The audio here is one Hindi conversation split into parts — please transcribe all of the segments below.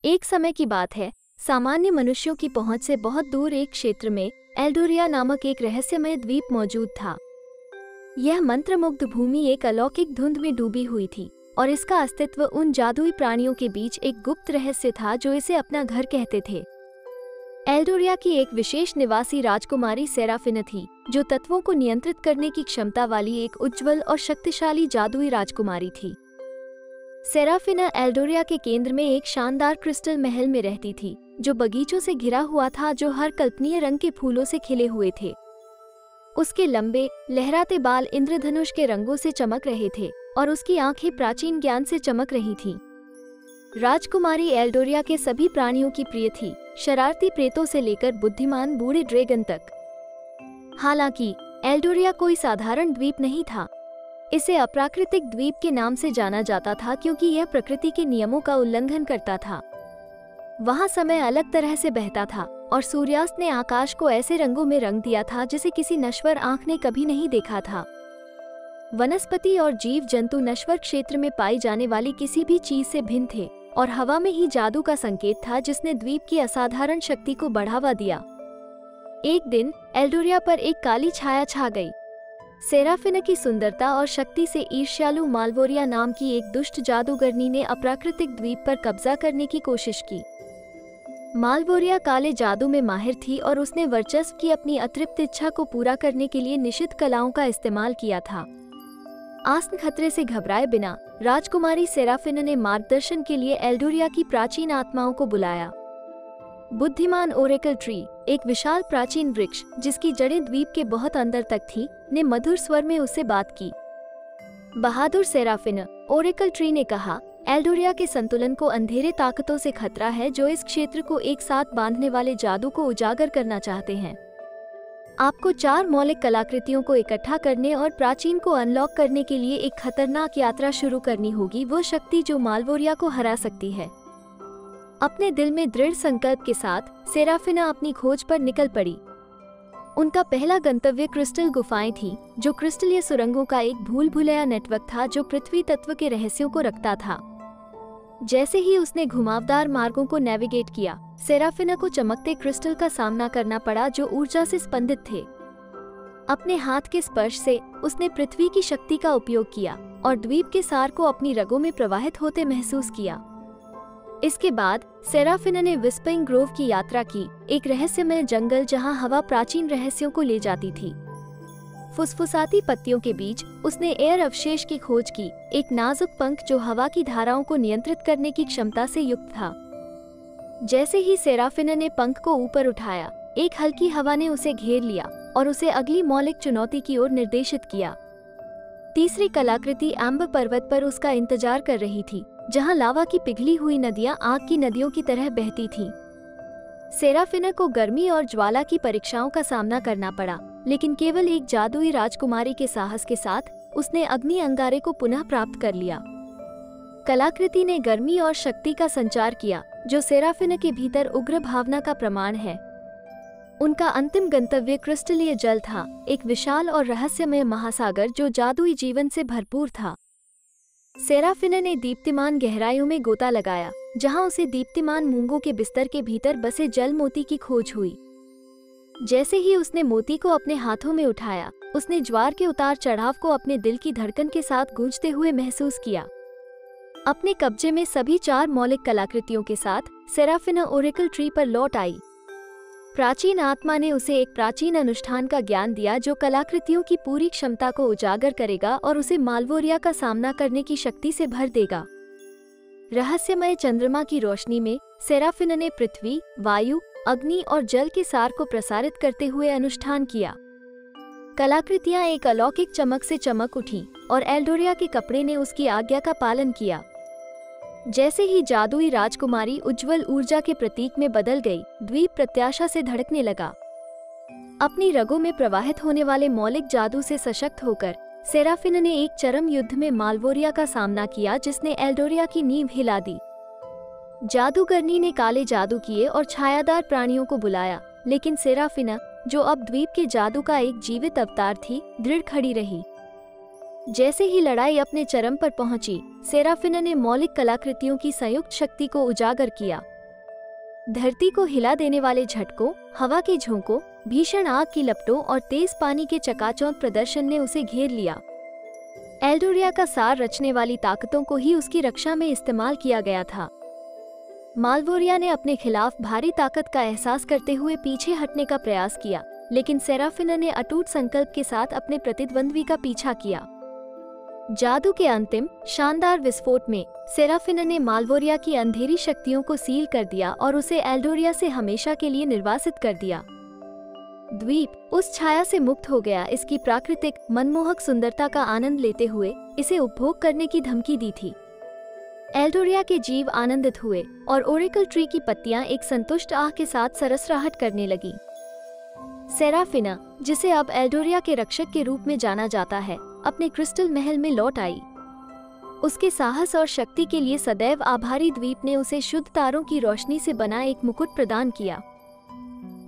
एक समय की बात है, सामान्य मनुष्यों की पहुंच से बहुत दूर एक क्षेत्र में एल्डोरिया नामक एक रहस्यमय द्वीप मौजूद था। यह मंत्रमुग्ध भूमि एक अलौकिक धुंध में डूबी हुई थी और इसका अस्तित्व उन जादुई प्राणियों के बीच एक गुप्त रहस्य था जो इसे अपना घर कहते थे। एल्डोरिया की एक विशेष निवासी राजकुमारी सेराफिना थी, जो तत्वों को नियंत्रित करने की क्षमता वाली एक उज्ज्वल और शक्तिशाली जादुई राजकुमारी थी। सेराफिना एल्डोरिया के केंद्र में एक शानदार क्रिस्टल महल में रहती थी, जो बगीचों से घिरा हुआ था जो हर कल्पनीय रंग के फूलों से खिले हुए थे। उसके लंबे लहराते बाल इंद्रधनुष के रंगों से चमक रहे थे और उसकी आंखें प्राचीन ज्ञान से चमक रही थीं। राजकुमारी एल्डोरिया के सभी प्राणियों की प्रिय थी, शरारती प्रेतों से लेकर बुद्धिमान बूढ़े ड्रैगन तक। हालांकि एल्डोरिया कोई साधारण द्वीप नहीं था। इसे अप्राकृतिक द्वीप के नाम से जाना जाता था क्योंकि यह प्रकृति के नियमों का उल्लंघन करता था। वहां समय अलग तरह से बहता था और सूर्यास्त ने आकाश को ऐसे रंगों में रंग दिया था जिसे किसी नश्वर आंख ने कभी नहीं देखा था। वनस्पति और जीव जंतु नश्वर क्षेत्र में पाई जाने वाली किसी भी चीज से भिन्न थे और हवा में ही जादू का संकेत था जिसने द्वीप की असाधारण शक्ति को बढ़ावा दिया। एक दिन एल्डोरिया पर एक काली छाया छा गई। सेराफिना की सुंदरता और शक्ति से ईर्ष्यालु मालवोरिया नाम की एक दुष्ट जादूगरनी ने अप्राकृतिक द्वीप पर कब्जा करने की कोशिश की। मालवोरिया काले जादू में माहिर थी और उसने वर्चस्व की अपनी अतृप्त इच्छा को पूरा करने के लिए निषिद्ध कलाओं का इस्तेमाल किया था। आसन खतरे से घबराए बिना राजकुमारी सेराफिना ने मार्गदर्शन के लिए एल्डोरिया की प्राचीन आत्माओं को बुलाया। बुद्धिमान ओरेकल ट्री, एक विशाल प्राचीन वृक्ष जिसकी जड़ें द्वीप के बहुत अंदर तक थी, ने मधुर स्वर में उससे बात की। बहादुर सेराफिना, ओरेकल ट्री ने कहा, एल्डोरिया के संतुलन को अंधेरे ताकतों से खतरा है जो इस क्षेत्र को एक साथ बांधने वाले जादू को उजागर करना चाहते हैं। आपको 4 मौलिक कलाकृतियों को इकट्ठा करने और प्राचीन को अनलॉक करने के लिए एक खतरनाक यात्रा शुरू करनी होगी, वो शक्ति जो मालवोरिया को हरा सकती है। अपने दिल में दृढ़ संकल्प के साथ सेराफिना अपनी खोज पर निकल पड़ी। उनका पहला गंतव्य क्रिस्टल गुफाएं थीं, जो क्रिस्टलीय सुरंगों का एक भूल भुलैया नेटवर्क था जो पृथ्वी तत्व के रहस्यों को रखता था। जैसे ही उसने घुमावदार मार्गों को नेविगेट किया, सेराफिना को चमकते क्रिस्टल का सामना करना पड़ा जो ऊर्जा से स्पंदित थे। अपने हाथ के स्पर्श से उसने पृथ्वी की शक्ति का उपयोग किया और द्वीप के सार को अपनी रगों में प्रवाहित होते महसूस किया। इसके बाद सेराफिना ने विस्परिंग ग्रोव की यात्रा की, एक रहस्यमय जंगल जहां हवा प्राचीन रहस्यों को ले जाती थी। फुसफुसाती पत्तियों के बीच उसने एयर अवशेष की खोज की, एक नाजुक पंख जो हवा की धाराओं को नियंत्रित करने की क्षमता से युक्त था। जैसे ही सेराफिना ने पंख को ऊपर उठाया, एक हल्की हवा ने उसे घेर लिया और उसे अगली मौलिक चुनौती की ओर निर्देशित किया। तीसरी कलाकृति एम्बर पर्वत पर उसका इंतजार कर रही थी, जहां लावा की पिघली हुई नदियां आग की नदियों की तरह बहती थीं। सेराफिना को गर्मी और ज्वाला की परीक्षाओं का सामना करना पड़ा, लेकिन केवल एक जादुई राजकुमारी के साहस के साथ उसने अग्नि अंगारे को पुनः प्राप्त कर लिया। कलाकृति ने गर्मी और शक्ति का संचार किया, जो सेराफिना के भीतर उग्र भावना का प्रमाण है। उनका अंतिम गंतव्य क्रिस्टलीय जल था, एक विशाल और रहस्यमय महासागर जो जादुई जीवन से भरपूर था। सेराफिना ने दीप्तिमान गहराइयों में गोता लगाया, जहां उसे दीप्तिमान मूंगों के बिस्तर के भीतर बसे जल मोती की खोज हुई। जैसे ही उसने मोती को अपने हाथों में उठाया, उसने ज्वार के उतार चढ़ाव को अपने दिल की धड़कन के साथ गूंजते हुए महसूस किया। अपने कब्जे में सभी 4 मौलिक कलाकृतियों के साथ सेराफिना ओरेकल ट्री पर लौट आई। प्राचीन आत्मा ने उसे एक प्राचीन अनुष्ठान का ज्ञान दिया जो कलाकृतियों की पूरी क्षमता को उजागर करेगा और उसे मालवोरिया का सामना करने की शक्ति से भर देगा। रहस्यमय चंद्रमा की रोशनी में सेराफिना ने पृथ्वी, वायु, अग्नि और जल के सार को प्रसारित करते हुए अनुष्ठान किया। कलाकृतियां एक अलौकिक चमक से चमक उठीं और एल्डोरिया के कपड़े ने उसकी आज्ञा का पालन किया। जैसे ही जादुई राजकुमारी उज्जवल ऊर्जा के प्रतीक में बदल गई, द्वीप प्रत्याशा से धड़कने लगा। अपनी रगों में प्रवाहित होने वाले मौलिक जादू से सशक्त होकर सेराफिना ने एक चरम युद्ध में मालवोरिया का सामना किया, जिसने एल्डोरिया की नींव हिला दी। जादूगरनी ने काले जादू किए और छायादार प्राणियों को बुलाया, लेकिन सेराफिना, जो अब द्वीप के जादू का एक जीवित अवतार थी, दृढ़ खड़ी रही। जैसे ही लड़ाई अपने चरम पर पहुंची, सेराफिना ने मौलिक कलाकृतियों की संयुक्त शक्ति को उजागर किया धरती को हिला देने वाले झटकों, हवा के झोंकों, भीषण आग की लपटों और तेज पानी के चकाचौंध प्रदर्शन ने उसे घेर लिया। एल्डोरिया का सार रचने वाली ताकतों को ही उसकी रक्षा में इस्तेमाल किया गया था। माल्वोरिया ने अपने खिलाफ भारी ताकत का एहसास करते हुए पीछे हटने का प्रयास किया, लेकिन सेराफिना ने अटूट संकल्प के साथ अपने प्रतिद्वंद्वी का पीछा किया। जादू के अंतिम शानदार विस्फोट में सेराफिना ने माल्वोरिया की अंधेरी शक्तियों को सील कर दिया और उसे एल्डोरिया से हमेशा के लिए निर्वासित कर दिया। द्वीप उस छाया से मुक्त हो गया, इसकी प्राकृतिक मनमोहक सुंदरता का आनंद लेते हुए इसे उपभोग करने की धमकी दी थी। एल्डोरिया के जीव आनंदित हुए और ओरेकल ट्री की पत्तियां एक संतुष्ट आह के साथ सरसराहट करने लगी। सेराफिना, जिसे अब एल्डोरिया के रक्षक के रूप में जाना जाता है, अपने क्रिस्टल महल में लौट आई। उसके साहस और शक्ति के लिए सदैव आभारी द्वीप ने उसे शुद्ध तारों की रोशनी से बना एक मुकुट प्रदान किया।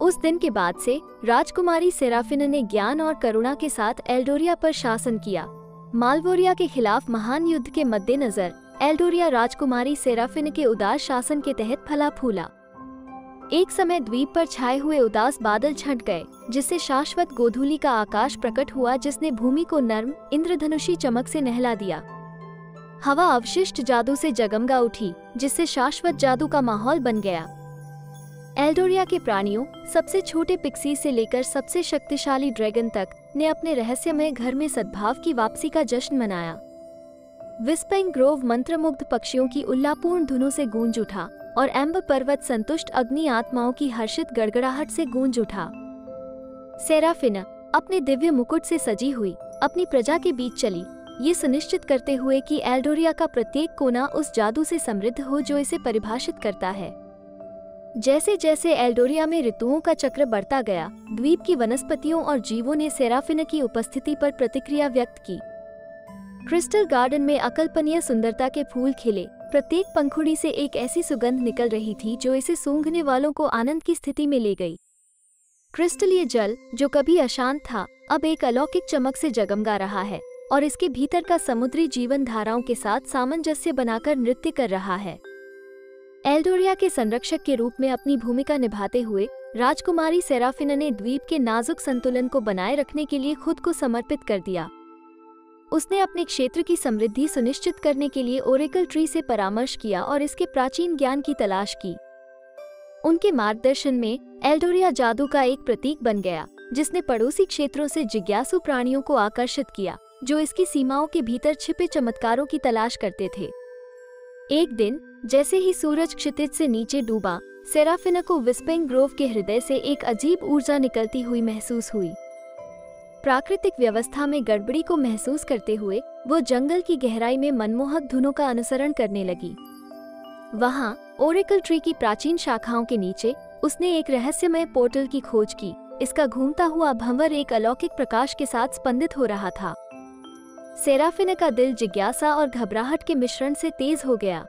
उस दिन के बाद से राजकुमारी सेराफिना ने ज्ञान और करुणा के साथ एल्डोरिया पर शासन किया। माल्वोरिया के खिलाफ महान युद्ध के मद्देनजर एल्डोरिया राजकुमारी सेराफिना के उदार शासन के तहत फला फूला। एक समय द्वीप पर छाए हुए उदास बादल छंट गए, जिससे शाश्वत गोधूली का आकाश प्रकट हुआ, जिसने भूमि को नर्म इंद्रधनुषी चमक से नहला दिया। हवा अवशिष्ट जादू से जगमगा उठी, जिससे शाश्वत जादू का माहौल बन गया। एल्डोरिया के प्राणियों, सबसे छोटे पिक्सी से लेकर सबसे शक्तिशाली ड्रैगन तक, ने अपने रहस्यमय घर में सद्भाव की वापसी का जश्न मनाया। विस्पिंग ग्रोव मंत्रमुग्ध पक्षियों की उल्लापूर्ण धुनों से गूंज उठा और एम्बर पर्वत संतुष्ट अग्नि आत्माओं की हर्षित गड़गड़ाहट से गूंज उठा। सेराफिना अपने दिव्य मुकुट से सजी हुई अपनी प्रजा के बीच चली, ये सुनिश्चित करते हुए कि एल्डोरिया का प्रत्येक कोना उस जादू से समृद्ध हो जो इसे परिभाषित करता है। जैसे जैसे एल्डोरिया में ऋतुओं का चक्र बढ़ता गया, द्वीप की वनस्पतियों और जीवों ने सेराफिना की उपस्थिति पर प्रतिक्रिया व्यक्त की। क्रिस्टल गार्डन में अकल्पनीय सुंदरता के फूल खिले, प्रत्येक पंखुड़ी से एक ऐसी सुगंध निकल रही थी जो इसे सूंघने वालों को आनंद की स्थिति में ले गई। क्रिस्टलीय जल, जो कभी अशांत था, अब एक अलौकिक चमक से जगमगा रहा है और इसके भीतर का समुद्री जीवन धाराओं के साथ सामंजस्य बनाकर नृत्य कर रहा है। एल्डोरिया के संरक्षक के रूप में अपनी भूमिका निभाते हुए राजकुमारी सेराफिना ने द्वीप के नाजुक संतुलन को बनाए रखने के लिए खुद को समर्पित कर दिया। उसने अपने क्षेत्र की समृद्धि सुनिश्चित करने के लिए ओरेकल ट्री से परामर्श किया और इसके प्राचीन ज्ञान की तलाश की। उनके मार्गदर्शन में एल्डोरिया जादू का एक प्रतीक बन गया, जिसने पड़ोसी क्षेत्रों से जिज्ञासु प्राणियों को आकर्षित किया, जो इसकी सीमाओं के भीतर छिपे चमत्कारों की तलाश करते थे। एक दिन, जैसे ही सूरज क्षितिज से नीचे डूबा, सेराफिना को विस्पिंग ग्रोव के हृदय से एक अजीब ऊर्जा निकलती हुई महसूस हुई। प्राकृतिक व्यवस्था में गड़बड़ी को महसूस करते हुए वो जंगल की गहराई में मनमोहक धुनों का अनुसरण करने लगी। वहां ओरेकल ट्री की प्राचीन शाखाओं के नीचे उसने एक रहस्यमय पोर्टल की खोज की। इसका घूमता हुआ भंवर एक अलौकिक प्रकाश के साथ स्पंदित हो रहा था। सेराफिना का दिल जिज्ञासा और घबराहट के मिश्रण से तेज हो गया।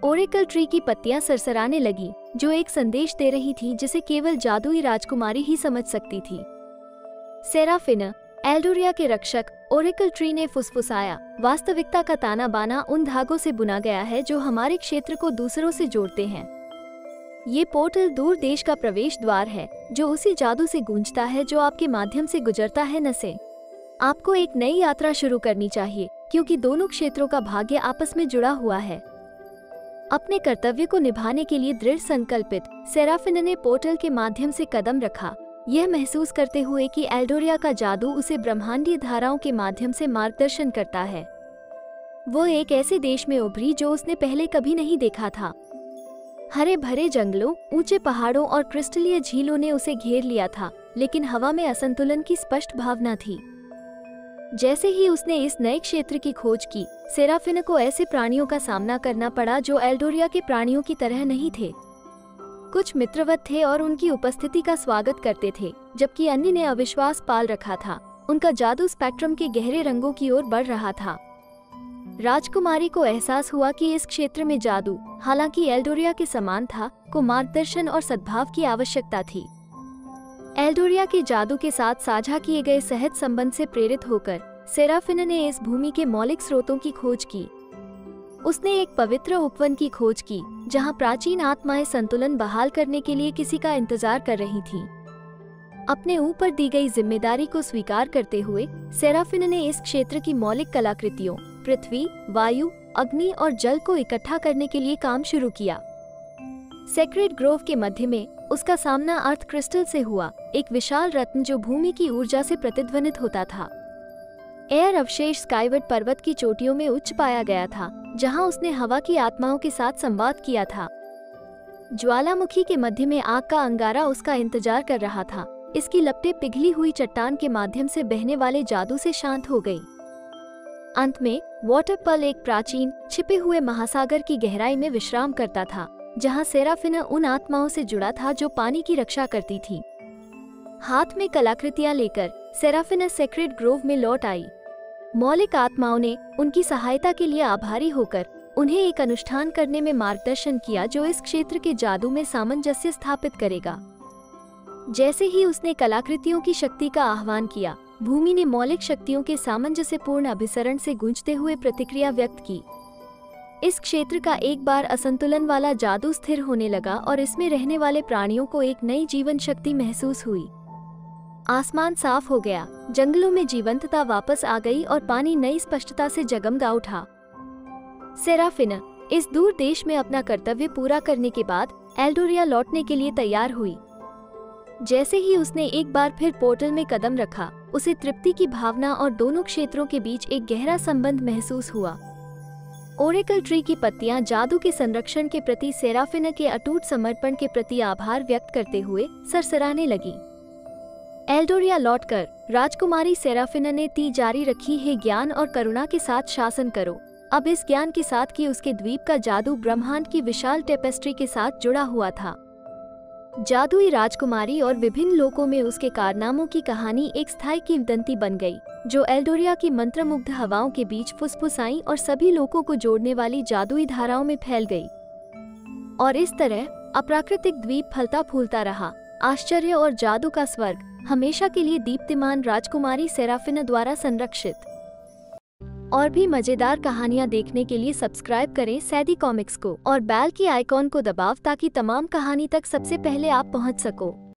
ओरेकल ट्री की पत्तियां सरसराने लगी, जो एक संदेश दे रही थी जिसे केवल जादुई राजकुमारी ही समझ सकती थी। सेराफिना, एल्डोरिया के रक्षक, ओरेकल ट्री ने फुसफुसाया, वास्तविकता का ताना बाना उन धागों से बुना गया है जो हमारे क्षेत्र को दूसरों से जोड़ते हैं। ये पोर्टल दूर देश का प्रवेश द्वार है, जो उसी जादू से गूंजता है जो आपके माध्यम से गुजरता है नसें। आपको एक नई यात्रा शुरू करनी चाहिए, क्योंकि दोनों क्षेत्रों का भाग्य आपस में जुड़ा हुआ है। अपने कर्तव्य को निभाने के लिए दृढ़ संकल्पित सेराफिना ने पोर्टल के माध्यम से कदम रखा, यह महसूस करते हुए कि एल्डोरिया का जादू उसे ब्रह्मांडीय धाराओं के माध्यम से मार्गदर्शन करता है। वो एक ऐसे देश में उभरी जो उसने पहले कभी नहीं देखा था। हरे भरे जंगलों, ऊंचे पहाड़ों और क्रिस्टलीय झीलों ने उसे घेर लिया था, लेकिन हवा में असंतुलन की स्पष्ट भावना थी। जैसे ही उसने इस नए क्षेत्र की खोज की, सेराफिना को ऐसे प्राणियों का सामना करना पड़ा जो एल्डोरिया के प्राणियों की तरह नहीं थे। कुछ मित्रवत थे और उनकी उपस्थिति का स्वागत करते थे, जबकि अन्य ने अविश्वास पाल रखा था। उनका जादू स्पेक्ट्रम के गहरे रंगों की ओर बढ़ रहा था। राजकुमारी को एहसास हुआ कि इस क्षेत्र में जादू, हालांकि एल्डोरिया के समान था, को मार्गदर्शन और सद्भाव की आवश्यकता थी। एल्डोरिया के जादू के साथ साझा किए गए सहज संबंध से प्रेरित होकर सेराफिना ने इस भूमि के मौलिक स्रोतों की खोज की। उसने एक पवित्र उपवन की खोज की जहां प्राचीन आत्माएं संतुलन बहाल करने के लिए किसी का इंतजार कर रही थीं। अपने ऊपर दी गई जिम्मेदारी को स्वीकार करते हुए सेराफिना ने इस क्षेत्र की मौलिक कलाकृतियों पृथ्वी, वायु, अग्नि और जल को इकट्ठा करने के लिए काम शुरू किया। सेक्रेड ग्रोव के मध्य में उसका सामना अर्थ क्रिस्टल से हुआ, एक विशाल रत्न जो भूमि की ऊर्जा से प्रतिध्वनित होता था। एयर अवशेष स्काईवर्ड पर्वत की चोटियों में उच्च पाया गया था, जहां उसने हवा की आत्माओं के साथ संवाद किया था। ज्वालामुखी के मध्य में आग का अंगारा उसका इंतजार कर रहा था। इसकी लपटें पिघली हुई चट्टान के माध्यम से बहने वाले जादू से शांत हो गई। अंत में वाटरपल एक प्राचीन छिपे हुए महासागर की गहराई में विश्राम करता था, जहां सेराफिना उन आत्माओं से जुड़ा था जो पानी की रक्षा करती थी। हाथ में कलाकृतियां लेकर सेराफिना सेक्रेड ग्रोव में लौट आई। मौलिक आत्माओं ने उनकी सहायता के लिए आभारी होकर उन्हें एक अनुष्ठान करने में मार्गदर्शन किया जो इस क्षेत्र के जादू में सामंजस्य स्थापित करेगा। जैसे ही उसने कलाकृतियों की शक्ति का आह्वान किया, भूमि ने मौलिक शक्तियों के सामंजस्यपूर्ण अभिसरण से गूंजते हुए प्रतिक्रिया व्यक्त की। इस क्षेत्र का एक बार असंतुलन वाला जादू स्थिर होने लगा और इसमें रहने वाले प्राणियों को एक नई जीवन शक्ति महसूस हुई। आसमान साफ हो गया, जंगलों में जीवंतता वापस आ गई और पानी नई स्पष्टता से जगमगा उठा। सेराफिना इस दूर देश में अपना कर्तव्य पूरा करने के बाद एल्डोरिया लौटने के लिए तैयार हुई। जैसे ही उसने एक बार फिर पोर्टल में कदम रखा, उसे तृप्ति की भावना और दोनों क्षेत्रों के बीच एक गहरा संबंध महसूस हुआ। ओरेकल ट्री की पत्तियां जादू के संरक्षण के प्रति सेराफिना के अटूट समर्पण के प्रति आभार व्यक्त करते हुए सरसराने लगी। एल्डोरिया लौटकर राजकुमारी सेराफिना ने ती जारी रखी है, ज्ञान और करुणा के साथ शासन करो। अब इस ज्ञान के साथ कि उसके द्वीप का जादू ब्रह्मांड की विशाल टेपेस्ट्री के साथ जुड़ा हुआ था। जादुई राजकुमारी और विभिन्न लोकों में उसके कारनामों की कहानी एक स्थायी किंवदंती बन गई, जो एल्डोरिया की मंत्रमुग्ध हवाओं के बीच फुसफुसाई और सभी लोगों को जोड़ने वाली जादुई धाराओं में फैल गई। और इस तरह अप्राकृतिक द्वीप फलता फूलता रहा, आश्चर्य और जादू का स्वर्ग हमेशा के लिए दीप्तिमान राजकुमारी सेराफिना द्वारा संरक्षित। और भी मजेदार कहानियाँ देखने के लिए सब्सक्राइब करें सैदी कॉमिक्स को और बेल की आइकॉन को दबाव ताकि तमाम कहानी तक सबसे पहले आप पहुँच सको।